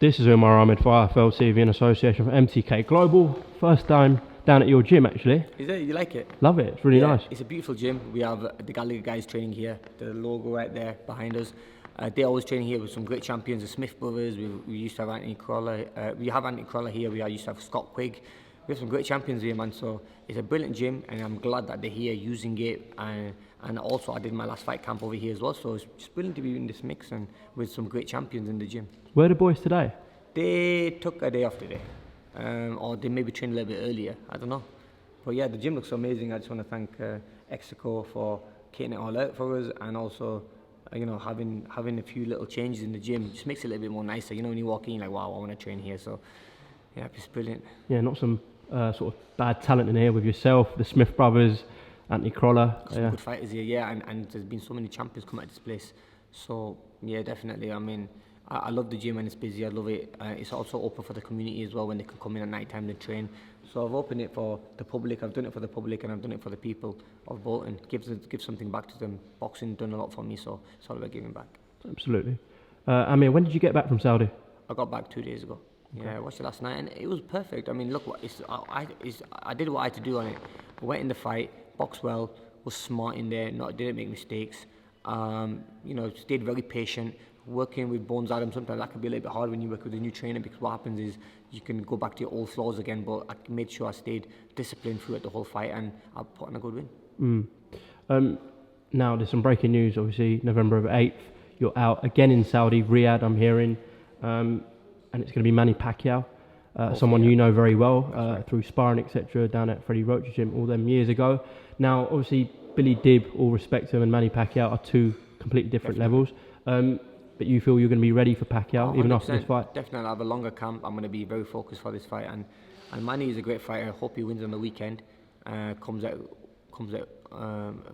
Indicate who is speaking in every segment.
Speaker 1: This is UMAR AHMED for IFL TV in association with MTK Global. First time down at your gym, actually.
Speaker 2: Is it? You like it?
Speaker 1: Love it. It's really nice.
Speaker 2: It's a beautiful gym. We have the Gallagher guys training here. The logo right there behind us. They're always training here with some great champions, the Smith brothers. We used to have Anthony Crawler. We have Anthony Crawler here. We used to have Scott Quigg. We have some great champions here, man. So it's a brilliant gym, and I'm glad that they're here using it. And also, I did my last fight camp over here as well. So it's just brilliant to be in this mix and with some great champions in the gym.
Speaker 1: Where are the boys today?
Speaker 2: They took a day off today, or they maybe trained a little bit earlier. I don't know. But yeah, the gym looks amazing. I just want to thank Execo for kitting it all out for us, and also, having a few little changes in the gym just makes it a little bit more nicer. When you walk in, you're like, wow, I want to train here. So yeah, it's brilliant.
Speaker 1: Yeah, not some sort of bad talent in here with yourself, the Smith brothers, Anthony Crawler.
Speaker 2: Some good fighters here, yeah, and there's been so many champions come out of this place. So yeah, definitely. I mean, I love the gym when it's busy. I love it. It's also open for the community as well when they can come in at night time and train. So I've opened it for the public. I've done it for the public, and I've done it for the people of Bolton. Give something back to them. Boxing done a lot for me, so it's all about giving back.
Speaker 1: Absolutely. Amir, when did you get back from Saudi?
Speaker 2: I got back 2 days ago. Okay. Yeah, I watched it last night, and it was perfect. I mean, look, I did what I had to do on it. I went in the fight, boxed well, was smart in there, didn't make mistakes. Stayed very patient. Working with Bones Adam, sometimes that can be a little bit hard when you work with a new trainer, because what happens is you can go back to your old flaws again. But I made sure I stayed disciplined throughout the whole fight, and I put on a good win.
Speaker 1: Now there's some breaking news. Obviously, November 8th, you're out again in Saudi, Riyadh. I'm hearing, and it's going to be Manny Pacquiao, someone you know very well through sparring, etc. Down at Freddie Roach's gym all them years ago. Now, obviously, Billy Dibb, all respect to him, and Manny Pacquiao are two completely different levels. But you feel you're going to be ready for Pacquiao even after this fight?
Speaker 2: Definitely, I have a longer camp. I'm going to be very focused for this fight, and Manny is a great fighter. I hope he wins on the weekend, comes out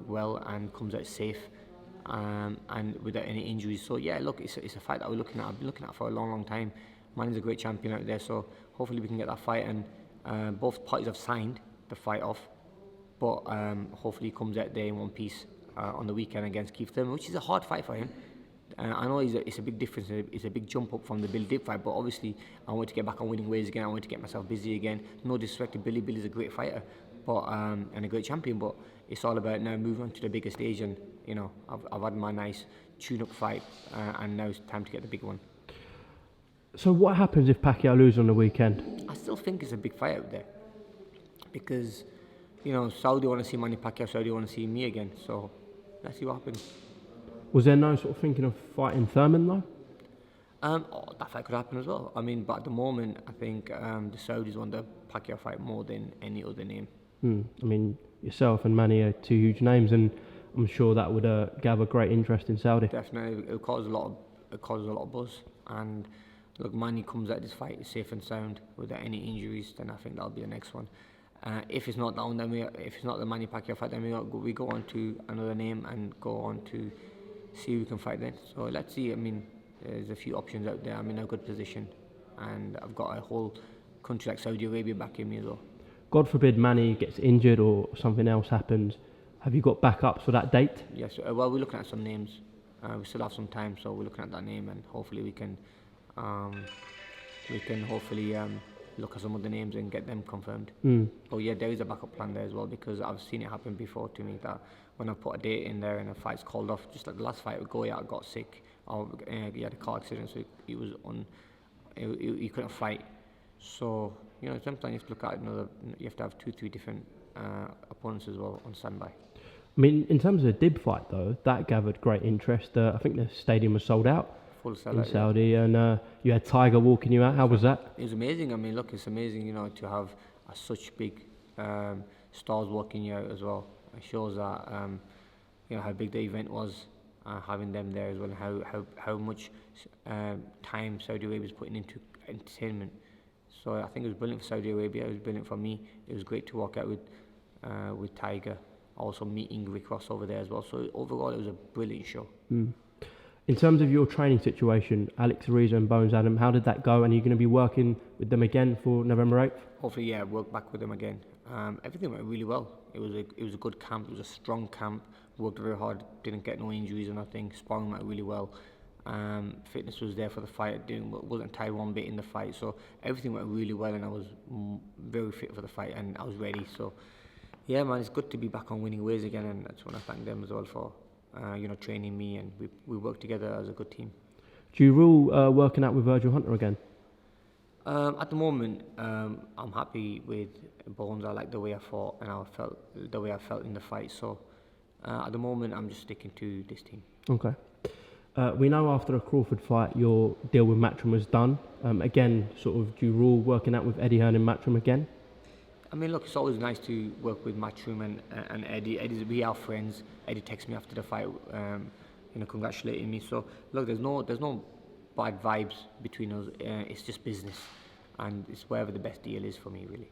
Speaker 2: well and comes out safe, and without any injuries. So yeah, look, it's a fight that we're looking at. I've been looking at for a long time. Manny's a great champion out there, so hopefully we can get that fight. And both parties have signed the fight off, but hopefully he comes out there in one piece on the weekend against Keith Thurman, which is a hard fight for him. I know it's a big difference, it's a big jump up from the Billy Dibb fight, but obviously I want to get back on winning ways again. I want to get myself busy again. No disrespect to Billy. Billy's a great fighter, but and a great champion, but it's all about now moving on to the bigger stage. And I've had my nice tune-up fight, and now it's time to get the big one.
Speaker 1: So what happens if Pacquiao loses on the weekend?
Speaker 2: I still think it's a big fight out there, because Saudi want to see Manny Pacquiao, Saudi want to see me again. So let's see what happens.
Speaker 1: Was there no sort of thinking of fighting Thurman though?
Speaker 2: That fight could happen as well. I mean, but at the moment, I think the Saudis want the Pacquiao fight more than any other name.
Speaker 1: I mean, yourself and Manny are two huge names, and I'm sure that would gather great interest in Saudi.
Speaker 2: Definitely, it causes a lot of buzz. And look, Manny comes out this fight safe and sound without any injuries, then I think that'll be the next one. If it's not that one, then if it's not the Manny Pacquiao fight, then we go on to another name and go on to see who can fight then. So let's see. I mean, there's a few options out there. I'm in a good position, and I've got a whole country like Saudi Arabia backing me as well.
Speaker 1: God forbid Manny gets injured or something else happens. Have you got backups for that date?
Speaker 2: Yes. Well, we're looking at some names. We still have some time, so we're looking at that name, and hopefully we can hopefully look at some of the names and get them confirmed. But yeah, there is a backup plan there as well, because I've seen it happen before to me, that when I put a date in there and a fight's called off, just like the last fight with Goya, got sick, or he had a car accident, so he was he couldn't fight. So sometimes you have to look at you have to have 2-3 different opponents as well on standby.
Speaker 1: I mean, in terms of the Dibb fight though, that gathered great interest. I think the stadium was sold out.
Speaker 2: Full sellout
Speaker 1: in Saudi, and you had Tiger walking you out. How was that?
Speaker 2: It was amazing. I mean, look, it's amazing, to have such big stars walking you out as well. It shows that how big the event was, having them there as well, and how much time Saudi Arabia is putting into entertainment. So I think it was brilliant for Saudi Arabia. It was brilliant for me. It was great to walk out with Tiger, also meeting Rick Ross over there as well. So overall, it was a brilliant show.
Speaker 1: In terms of your training situation, Alex Ariza and Bones Adam, how did that go? And are you going to be working with them again for November 8th?
Speaker 2: Hopefully, yeah, work back with them again. Everything went really well. It was a good camp. It was a strong camp. Worked very hard. Didn't get no injuries or nothing. Sparring went really well. Fitness was there for the fight. Wasn't tired one bit in the fight. So everything went really well, and I was very fit for the fight, and I was ready. So yeah, man, it's good to be back on winning ways again, and I just want to thank them as well for training me, and we work together as a good team.
Speaker 1: Do you rule working out with Virgil Hunter again?
Speaker 2: At the moment, I'm happy with Bones. I like the way I fought, and the way I felt in the fight. So at the moment, I'm just sticking to this team.
Speaker 1: Okay. We know after the Crawford fight, your deal with Matchroom was done. Again, sort of, do you rule working out with Eddie Hearn in Matchroom again?
Speaker 2: I mean, look, it's always nice to work with Matchroom and Eddie. We are friends. Eddie texted me after the fight, congratulating me. So look, there's no bad vibes between us. It's just business, and it's wherever the best deal is for me, really.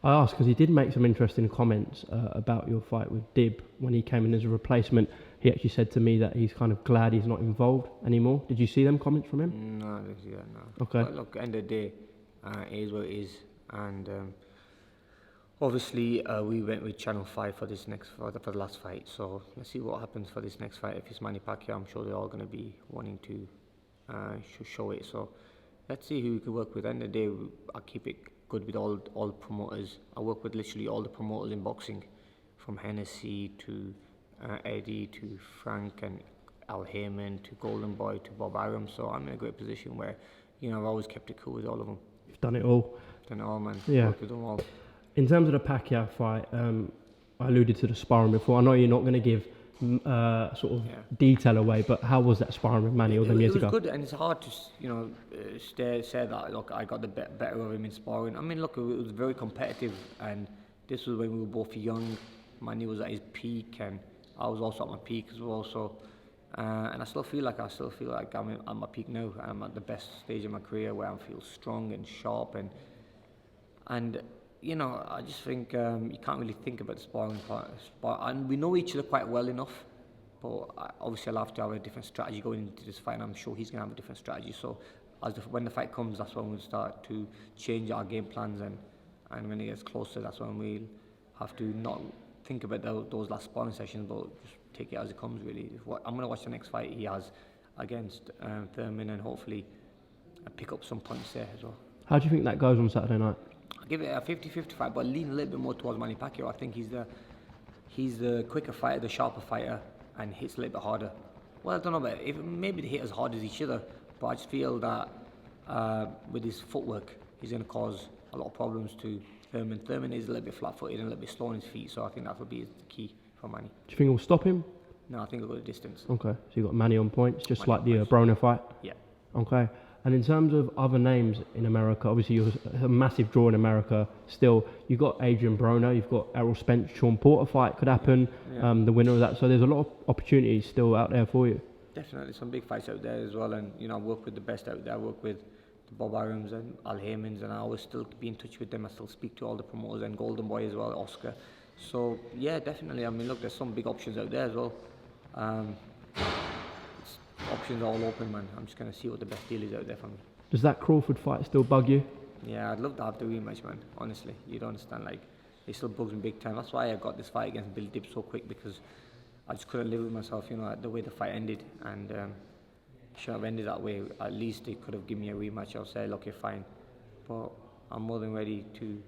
Speaker 1: I asked because he did make some interesting comments about your fight with Dib when he came in as a replacement. He actually said to me that he's kind of glad he's not involved anymore. Did you see them comments from him?
Speaker 2: No, I didn't see that, no.
Speaker 1: Okay.
Speaker 2: But look, end of the day, it is what it is, and obviously we went with Channel 5 for the last fight. So let's see what happens for this next fight. If it's Manny Pacquiao, I'm sure they're all going to be wanting to show it. So let's see who we can work with. End of the day, I'll keep it good with all the promoters. I work with literally all the promoters in boxing, from Hennessy to Eddie to Frank and AHMED to Golden Boy to Bob Arum. So I'm in a great position where, I've always kept it cool with all of them.
Speaker 1: You've done it all.
Speaker 2: Done it all, man.
Speaker 1: Yeah.
Speaker 2: Worked with them all.
Speaker 1: In terms of the Pacquiao fight, I alluded to the sparring before. I know you're not going to give detail away, but how was that sparring with Manny all them years ago?
Speaker 2: It was good, and it's hard to say that. Look, I got the better of him in sparring. I mean, look, it was very competitive, and this was when we were both young. Manny was at his peak, and I was also at my peak as well. So, and I still feel like I'm at my peak now. I'm at the best stage of my career where I feel strong and sharp, and I just think you can't really think about the sparring part. And we know each other quite well enough, but obviously I'll have to have a different strategy going into this fight, and I'm sure he's going to have a different strategy. So when the fight comes, that's when we'll start to change our game plans, and when it gets closer, that's when we'll have to not think about those last sparring sessions, but just take it as it comes, really. I'm going to watch the next fight he has against Thurman, and hopefully pick up some points there as well.
Speaker 1: How do you think that goes on Saturday night?
Speaker 2: I'll give it a 50-50 fight, but lean a little bit more towards Manny Pacquiao. I think he's the quicker fighter, the sharper fighter, and hits a little bit harder. Well, I don't know about it. Maybe they hit as hard as each other, but I just feel that with his footwork, he's going to cause a lot of problems to Thurman. Thurman is a little bit flat-footed and a little bit slow on his feet, so I think that will be the key for Manny. Do
Speaker 1: you think he'll stop him?
Speaker 2: No, I think he'll go the distance.
Speaker 1: Okay, so you got Manny on points, just
Speaker 2: Manny
Speaker 1: like the Broner fight?
Speaker 2: Yeah.
Speaker 1: Okay. And in terms of other names in America, obviously you're a massive draw in America still. You've got Adrian Broner, you've got Errol Spence, Sean Porter fight could happen, the winner of that. So there's a lot of opportunities still out there for you.
Speaker 2: Definitely some big fights out there as well, and I work with the best out there. I work with the Bob Arums and AHMED, and I always still be in touch with them. I still speak to all the promoters and Golden Boy as well, Oscar. So yeah, definitely. I mean, look, there's some big options out there as well. Options are all open, man. I'm just going to see what the best deal is out there for me.
Speaker 1: Does that Crawford fight still bug you?
Speaker 2: Yeah, I'd love to have the rematch, man. Honestly, you don't understand. Like, it still bugs me big time. That's why I got this fight against Bill Dib so quick, because I just couldn't live with myself, the way the fight ended. And shouldn't have ended that way. At least they could have given me a rematch. I'll say, okay, fine. But I'm more than ready to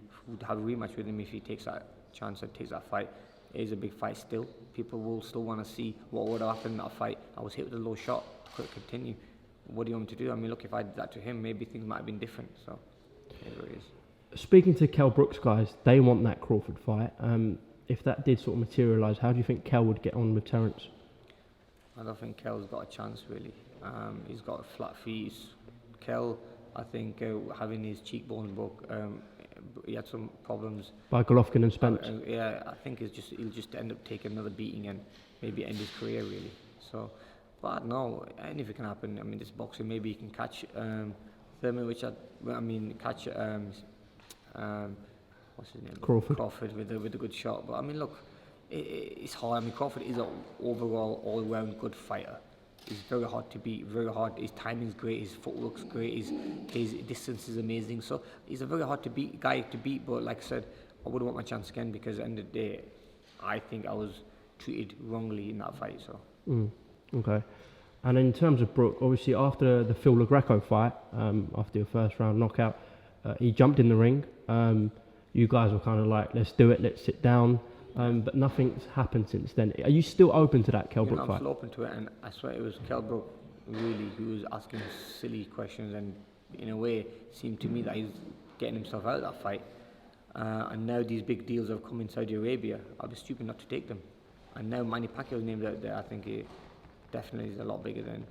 Speaker 2: have a rematch with him if he takes that chance and takes that fight. It is a big fight still. People will still want to see what would have happened in that fight. I was hit with a low shot. I couldn't continue. What do you want me to do? I mean, look, if I did that to him, maybe things might have been different. So, here it is.
Speaker 1: Speaking to Kell Brook's guys, they want that Crawford fight. If that did sort of materialise, how do you think Kell would get on with Terence?
Speaker 2: I don't think Kell's got a chance, really. He's got flat feet. Kell, I think, having his cheekbones broke, he had some problems.
Speaker 1: By Golovkin and Spence?
Speaker 2: Yeah, I think he'll just end up taking another beating and maybe end his career, really. So, but no, anything can happen. I mean, this boxing, maybe he can catch Thurman, catch what's his name?
Speaker 1: Crawford
Speaker 2: with a good shot. But I mean, look, it's hard. I mean, Crawford is an overall all-round good fighter. He's very hard to beat, very hard. His timing's great, his footwork's great, his distance is amazing. So he's a very hard to beat guy to beat. But like I said, I wouldn't want my chance again, because at the end of the day, I think I was treated wrongly in that fight. So.
Speaker 1: Okay. And in terms of Brook, obviously after the Phil LaGreco fight, after your first round knockout, he jumped in the ring. You guys were kind of like, let's do it, let's sit down. But nothing's happened since then. Are you still open to that Kell Brook
Speaker 2: I'm
Speaker 1: fight?
Speaker 2: still open to it, and I swear it was Kell Brook really who was asking silly questions, and in a way it seemed to me that he's getting himself out of that fight. And now these big deals have come in Saudi Arabia. I'd be stupid not to take them. And now Manny Pacquiao's named out there. I think it definitely is a lot bigger than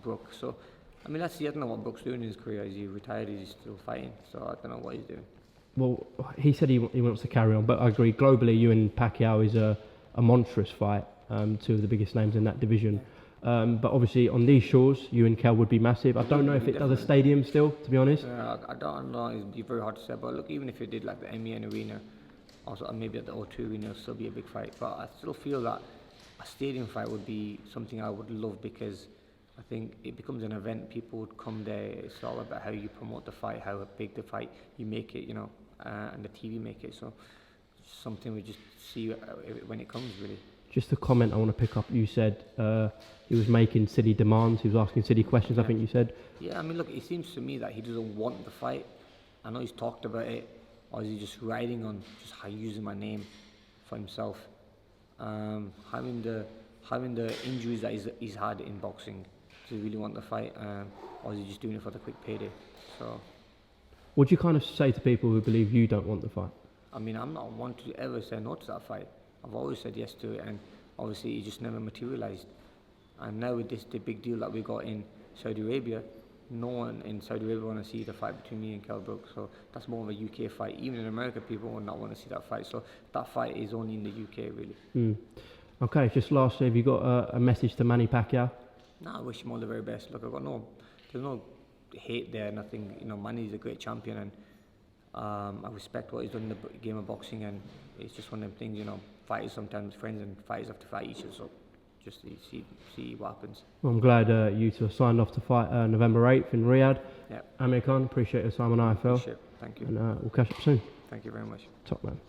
Speaker 2: Brook. So, I mean, let's see. I don't know what Brook's doing in his career. Is he retired? Is he still fighting? So I don't know what he's doing.
Speaker 1: Well, he said he wants to carry on, but I agree. Globally, you and Pacquiao is a monstrous fight. Two of the biggest names in that division. But obviously, on these shores, you and Kell would be massive. I don't know if it does a stadium still, to be honest.
Speaker 2: I don't know. It'd be very hard to say. But look, even if it did like the MEN Arena, also maybe at the O2 Arena, it'll still be a big fight. But I still feel that a stadium fight would be something I would love, because I think it becomes an event. People would come there. It's all about how you promote the fight, how big the fight you make it, and the TV make it. So something we just see when it comes, really.
Speaker 1: Just a comment I want to pick up. You said he was making silly demands. He was asking silly questions. I think you said.
Speaker 2: Yeah, I mean, look, it seems to me that he doesn't want the fight. I know he's talked about it, or is he just riding on just using my name for himself? Having the injuries that he's had in boxing, does he really want the fight, or is he just doing it for the quick payday? So,
Speaker 1: what do you kind of say to people who believe you don't want the fight?
Speaker 2: I mean, I'm not one to ever say no to that fight. I've always said yes to it, and obviously it just never materialised. And now with the big deal that we got in Saudi Arabia, no one in Saudi Arabia want to see the fight between me and Kell Brook. So that's more of a UK fight. Even in America, people would not want to see that fight. So that fight is only in the UK, really.
Speaker 1: Okay, just lastly, have you got a message to Manny Pacquiao?
Speaker 2: No, I wish him all the very best. Look, there's no hate there, nothing. Manny's a great champion, and I respect what he's done in the game of boxing, and it's just one of them things, fighters sometimes friends and fighters have to fight each other, so just see what happens.
Speaker 1: Well, I'm glad you two have signed off to fight November 8th in Riyadh.
Speaker 2: Yeah.
Speaker 1: Amir Khan, appreciate your time on IFL.
Speaker 2: Thank you.
Speaker 1: And we'll catch up soon.
Speaker 2: Thank you very much.
Speaker 1: Top man.